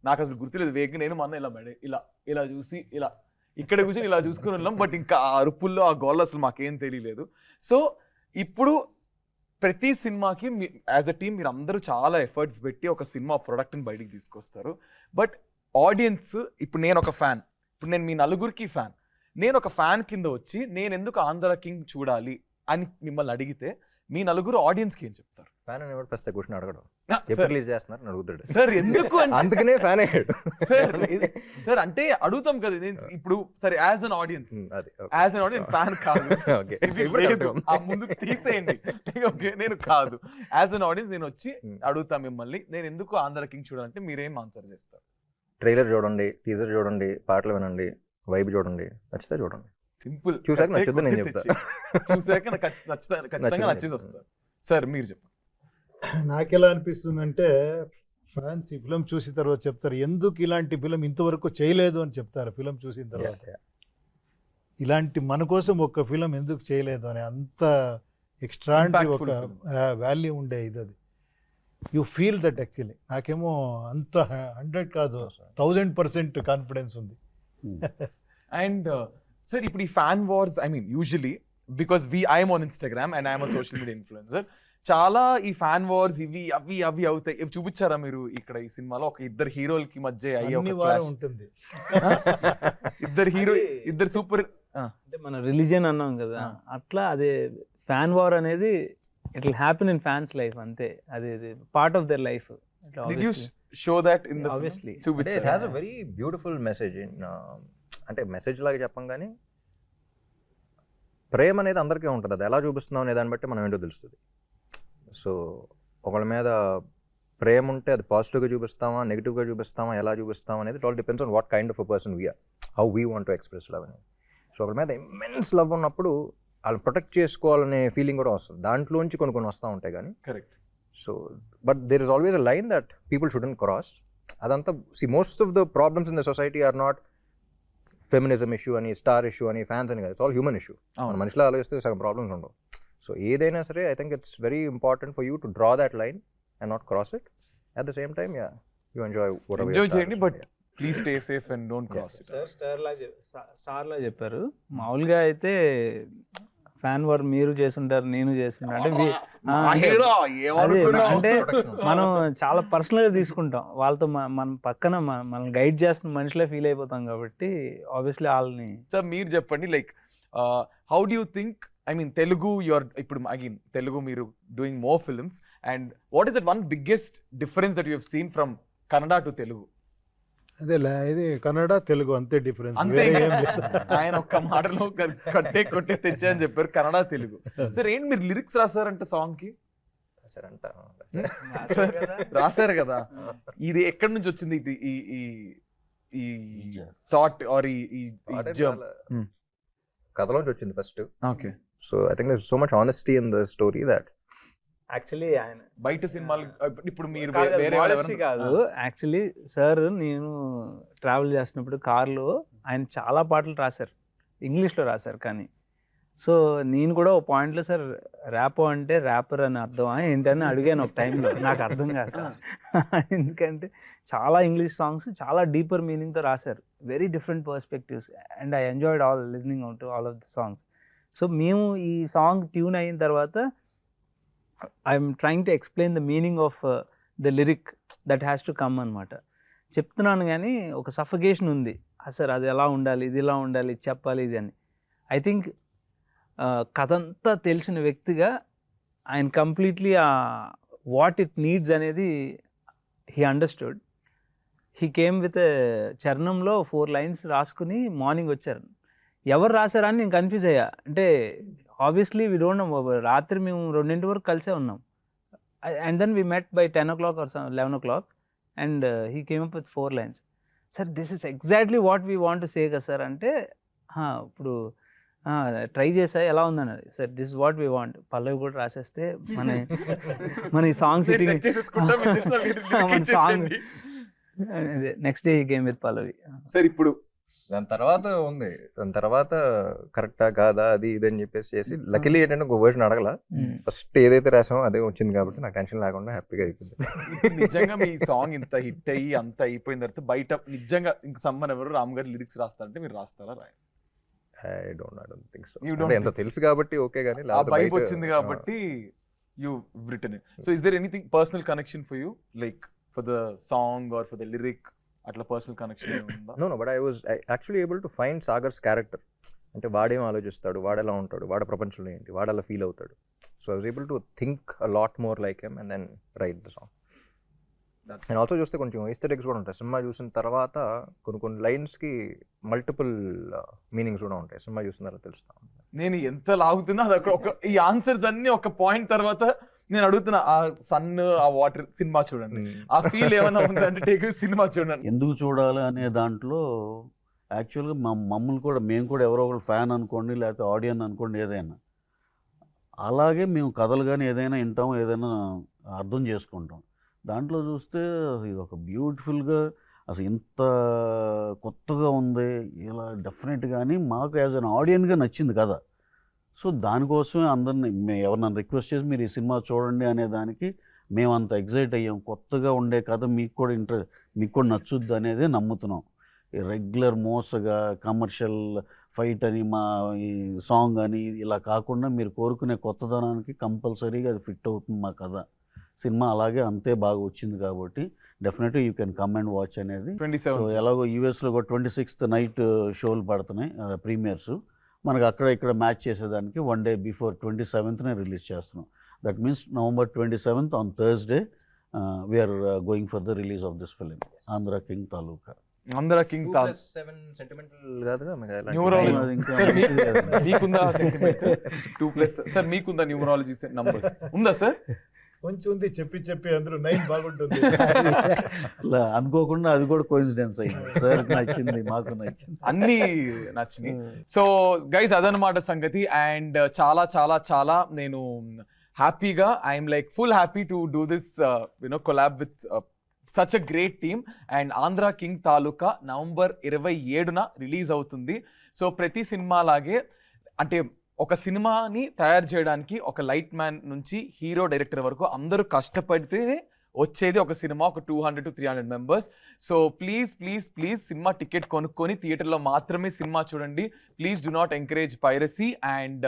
నాకు అసలు గుర్తులేదు, వేగంగా నేను మా అన్న ఇలా మెడ ఇలా చూసి ఇక్కడ కూర్చొని ఇలా చూసుకుని ఉన్నాం. బట్ ఇంకా ఆ అరుపుల్లో ఆ గోల్ అసలు మాకేం తెలియలేదు. సో ఇప్పుడు ప్రతి సినిమాకి యాజ్ అ టీమ్ మీరు అందరూ చాలా ఎఫర్ట్స్ పెట్టి ఒక సినిమా ప్రొడక్ట్ని బయటికి తీసుకొస్తారు. బట్ ఆడియన్స్, ఇప్పుడు నేను ఒక ఫ్యాన్, ఇప్పుడు నేను మీ నలుగురికి ఫ్యాన్, నేను ఒక ఫ్యాన్ కింద వచ్చి నేను ఎందుకు ఆంధ్ర కింగ్ చూడాలి అని మిమ్మల్ని అడిగితే మీ నలుగురు ఆడియన్స్కి ఏం చెప్తారు? ఫ్యాన్ అనేవాడు ఫస్ట్ క్వశ్చన్ అడగడం, ఎప్పుడు రిలీజ్ చేస్తున్నారు అడుగుతాడు సార్. ఎందుకు అందుకనే ఫ్యాన్ అయ్యాడు సార్. అంటే అడుగుతాం కదా ఇప్పుడు, సరే యాజ్ అన్ ఆడియన్స్, ఫ్యాన్ కాదు, ముందు తీసేయండి, ఓకే, నేను కాదు, యాజ్ అన్ ఆడియన్స్ నేను వచ్చి అడుగుతా మిమ్మల్ని, నేను ఎందుకు ఆంధ్ర కింగ్ చూడాలంటే మీరేం ఆన్సర్ చేస్తారు? ట్రైలర్ చూడండి, టీజర్ చూడండి, పాటలు వినండి, వైబ్ చూడండి, నచ్చితే చూడండి. సింపుల్. చూసాక నచ్చుద్ది నేను చెప్తా, చూసాక ఖచ్చితంగా నచ్చేసి వస్తారు. సార్ మీరు చెప్పండి. నాకెలా అనిపిస్తుందంటే, ఫ్యాన్స్ ఈ ఫిలిం చూసిన తర్వాత చెప్తారు, ఎందుకు ఇలాంటి ఫిలిం ఇంతవరకు చేయలేదు అని చెప్తారు. ఫిలిం చూసిన తర్వాత ఇలాంటి మన కోసం ఒక ఫిలిం ఎందుకు చేయలేదు అని, అంత ఎక్స్ట్రాండరీ ఒక వాల్యూ ఉండే ఇది. అది యూ ఫీల్ దట్ యాక్చువల్లీ. నాకేమో అంత 100 కాదు 1000% కాన్ఫిడెన్స్ ఉంది. అండ్ సార్ ఇప్పుడు ఈ fan wars, I mean usually because I'm on Instagram and I'm a social media influencer, చాలా ఈ ఫ్యాన్ వార్స్ ఇవి అవి అవి అవుతాయి. ఇవి చూపించారా మీరు ఇక్కడ ఈ సినిమాలో? ఒక ఇద్దరు హీరోలకి మధ్య అయ్యే అన్ని ఒక వారం clash. ఉంటుంది. ఇద్దరు సూపర్. అంటే మన రిలీజియన్ అన్నాం కదా, అట్లా అదే ఫ్యాన్ వార్ అనేది it will happen in fans life, అంతే. అది part of their life. Did you show that in the film? Obviously. అంటే it has a very beautiful message. అంటే మెసేజ్ లాగా చెప్పం కానీ ప్రేమ అనేది అందరికీ ఉంటుంది. అది ఎలా చూపిస్తున్నాం అనే దాన్ని బట్టి మనం ఏంటో తెలుస్తుంది. సో ఒకళ్ళ మీద ప్రేమ ఉంటే అది పాజిటివ్గా చూపిస్తామా, నెగిటివ్గా చూపిస్తామా, ఎలా చూపిస్తామా అనేది it all depends on what kind of a person we are, how we want to express love అనేది. సో ఒకళ్ళ మీద ఇమ్మెన్స్ లవ్ ఉన్నప్పుడు వాళ్ళు ప్రొటెక్ట్ చేసుకోవాలనే ఫీలింగ్ కూడా వస్తుంది. దాంట్లోంచి కొన్ని వస్తూ ఉంటాయి కానీ. Correct. So but there is always a line that people shouldn't cross. అదంతా most of the problems in the society are not feminism issue అని, స్టార్ ఇష్యూ అని, ఫ్యాన్స్ అని కాదు. It's all human issue. మన మనిషిలో ఆలోచిస్తే సగం ప్రాబ్లమ్స్ ఉండవు. సో ఏదైనా సరే I think it's very important for you to draw that line and not cross it. At the same time you enjoy చేయండి, but please stay safe and don't cross it. Star లా చెప్పారు. మామూలుగా అయితే fan war మీరు చేస్తుంటారు, నేను చేస్తుంటా అంటే అంటే మనం చాలా పర్సనల్ గా తీసుకుంటాం. వాళ్ళతో మనం పక్కన మనం గైడ్ చేస్తున్న మనిషిలో ఫీల్ అయిపోతాం కాబట్టి ఆబ్వియస్లీ వాళ్ళని. సార్ మీరు చెప్పండి, like how do you think, I mean Telugu your ఇప్పుడు అగైన్ తెలుగు మీరు doing more films, and what is that one biggest difference that you have seen from Kannada to Telugu? అదే ఇది కన్నడ తెలుగు అంతే డిఫరెన్స్. అంతే. ఆయన ఒక్క మాటలో కొట్టే తెచ్చా అని చెప్పారు, కన్నడ తెలుగు. సార్ ఏంటి మీరు లిరిక్స్ రాశారంటే సాంగ్ కి? రాశారు కదా. ఇది ఎక్కడి నుంచి వచ్చింది ఈ థాట్ ఆర్ ఈ కథలోంచి వచ్చింది first. Okay. So I think there is so much honesty in the story that actually ఆయన బయట సినిమాలు ఇప్పుడు మీరు కాదు. యాక్చువల్లీ సార్ నేను ట్రావెల్ చేస్తున్నప్పుడు కార్లో ఆయన చాలా పాటలు రాశారు, ఇంగ్లీష్లో రాశారు. కానీ సో నేను కూడా ఒక పాయింట్లో సార్ ర్యాపో అంటే ర్యాపర్ అని అర్థమా ఏంటని అడిగాను ఒక టైంలో. నాకు అర్థం కాదు, ఎందుకంటే చాలా ఇంగ్లీష్ సాంగ్స్ చాలా డీపర్ మీనింగ్తో రాశారు, very different perspectives, and I enjoyed all listening to all of the songs. So మేము ఈ సాంగ్ ట్యూన్ అయిన తర్వాత I'm trying to explain the meaning of the lyric that has to come అనమాట. చెప్తున్నాను కానీ ఒక సఫకేషన్ ఉంది, సార్ అది ఎలా ఉండాలి, ఇది ఇలా ఉండాలి, ఇది చెప్పాలి, ఇది అని. ఐ థింక్ కథ అంతా తెలిసిన వ్యక్తిగా ఆయన కంప్లీట్లీ వాట్ ఇట్ నీడ్స్ అనేది he understood. He came with చరణంలో 4 lines రాసుకుని మార్నింగ్ వచ్చారు. ఎవరు రాశారని నేను కన్ఫ్యూజ్ అయ్యా. అంటే ఆబ్వియస్లీ వీ డోంట్ నో. రాత్రి మేము 2 వరకు కలిసే ఉన్నాం. And then we met by 10 o'clock or 11 o'clock and he came up with 4 lines. Sir this is exactly what we want to say కదా సార్ అంటే, ఇప్పుడు ట్రై చేసా ఎలా ఉందని. Sir this is what we want. పల్లవి కూడా రాసేస్తే మన ఈ సాంగ్ సిట్టింగ్ మన song next day he came with పల్లవి. సార్ ఇప్పుడు దాని తర్వాత కరెక్టా కాదా అది ఇది అని చెప్పేసి చేసి లక్కీలీ ఏంటంటే ఒక వర్షన్ అడగల. ఫస్ట్ ఏదైతే రాసామో అదే వచ్చింది కాబట్టి నాకు టెన్షన్ లేకుండా హ్యాపీగా అయిపోయింది. నిజంగా మీ సాంగ్ ఇంత హిట్ అయ్యి అంత అయిపోయిన తర్వాత బయట నిజంగా ఇంక సమ్మన్ ఎవరు రామ్ గారు లిరిక్స్ రాస్తారంటే మీరు రాస్తారా? I don't think so. ఎంత తెలుసు కాబట్టి ఓకే, కానీ ఆ వైబ్ వచ్చింది కాబట్టి you written it. So is there anything personal connection for you, like for the song or for the lyric? అట్లా పర్సనల్ కనెక్షన్ ఉందా? No but I was actually able to find Sagar's character. అంటే వాడేం ఆలోచిస్తాడు, వాడెలా ఉంటాడు, వాడ ప్రపంచంలో ఏంటి, వాడలా ఫీల్ అవుతాడు. So I was able to think a lot more like him and then write the song. And also చూస్తే కొంచెం ఈస్టర్ ఎగ్స్ కూడా ఉంటాయి. సినిమా చూసిన తర్వాత కొన్ని లైన్స్కి మల్టిపుల్ మీనింగ్స్ కూడా ఉంటాయి. సినిమా చూసిన తర్వాత తెలుస్తా. నేను ఎంత లాగుతున్నా అది ఒక ఈ ఆన్సర్స్ అన్ని ఒక పాయింట్ తర్వాత నేను అడుగుతున్నా, ఆ సన్ ఆ వాటర్ సినిమా చూడండి, ఆ ఫీల్ ఏమైనా ఉందంటే టేక్ సినిమా చూడండి. ఎందుకు చూడాలి అనే దాంట్లో యాక్చువల్గా మమ్మల్ని కూడా మేము కూడా ఎవరో ఒకరు ఫ్యాన్ అనుకోండి, లేకపోతే ఆడియన్ అనుకోండి, ఏదైనా అలాగే మేము కథలు కానీ ఏదైనా వింటాం, ఏదైనా అర్థం చేసుకుంటాం. దాంట్లో చూస్తే ఇది ఒక బ్యూటిఫుల్గా అసలు ఇంత కొత్తగా ఉంది ఇలా డెఫినెట్గా అని మాకు యాజ్ అన్ ఆడియన్గా నచ్చింది కదా. సో దానికోసమే అందరినీ ఎవరినైనా రిక్వెస్ట్ చేసి మీరు ఈ సినిమా చూడండి అనే దానికి మేము అంత ఎగ్జైట్ అయ్యాం. కొత్తగా ఉండే కథ మీకు కూడా మీకు కూడా నచ్చుద్ది అనేది నమ్ముతున్నాం. రెగ్యులర్ మోసగా కమర్షియల్ ఫైట్ అని మా ఈ సాంగ్ అని ఇలా కాకుండా మీరు కోరుకునే కొత్తదనానికి కంపల్సరీగా అది ఫిట్ అవుతుంది మా కథ. సినిమా అలాగే అంతే బాగా వచ్చింది కాబట్టి డెఫినెట్గా you can come and watch అనేది. 27 సో ఎలాగో యూఎస్లో కూడా 26th నైట్ షోలు పడుతున్నాయి ప్రీమియర్స్. మనకు అక్కడ ఇక్కడ మ్యాచ్ చేసేదానికి 1 day బిఫోర్ 27th రిలీజ్ చేస్తున్నాం. That means November 27th on Thursday we are going for the release of this film Andhra king తాలూకా. ఆంధ్ర కింగ్ 7 సెంటిమెంటల్ కాదుగా మీకు అలాంటి న్యూమరాలజీ అది ఇంకా సార్ మంచిది కదా. మీకుందా సెంటిమెంట్ 2+ సార్ మీకుందా న్యూమరాలజీ నంబర్స్ ఉందా సార్? కొంచెం ఉంది, చెప్పి అందరూ 9 బాగుంటుంది. అలా అనుకోకుండా అది కూడా కోఇన్సిడెన్స్ అయింది. సార్ నచ్చింది, మాకు నచ్చింది, అన్ని నచ్చినాయి. సో గైస్ అదనమాట సంగతి. అండ్ చాలా చాలా చాలా నేను హ్యాపీగా I'm like full happy to do this collab with such a great team. And Andhra king తాలూకా November 27న రిలీజ్ అవుతుంది. సో ప్రతి సినిమా లాగే అంటే ఒక సినిమాని తయారు చేయడానికి ఒక లైట్ మ్యాన్ నుంచి హీరో డైరెక్టర్ వరకు అందరూ కష్టపడితే వచ్చేది ఒక సినిమా, ఒక 200 to 300 members. So please cinema ticket కొనుక్కొని థియేటర్లో మాత్రమే సినిమా చూడండి. Please do not encourage piracy. And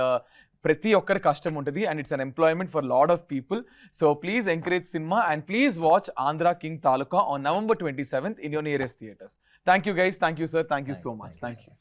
ప్రతి ఒక్కరి కష్టం ఉంటుంది and it's an employment for lot of people. So please encourage cinema and please watch Andhra king taluka on November 27th in your nearest theaters. Thank you guys, thank you sir, thank you so much, thank you.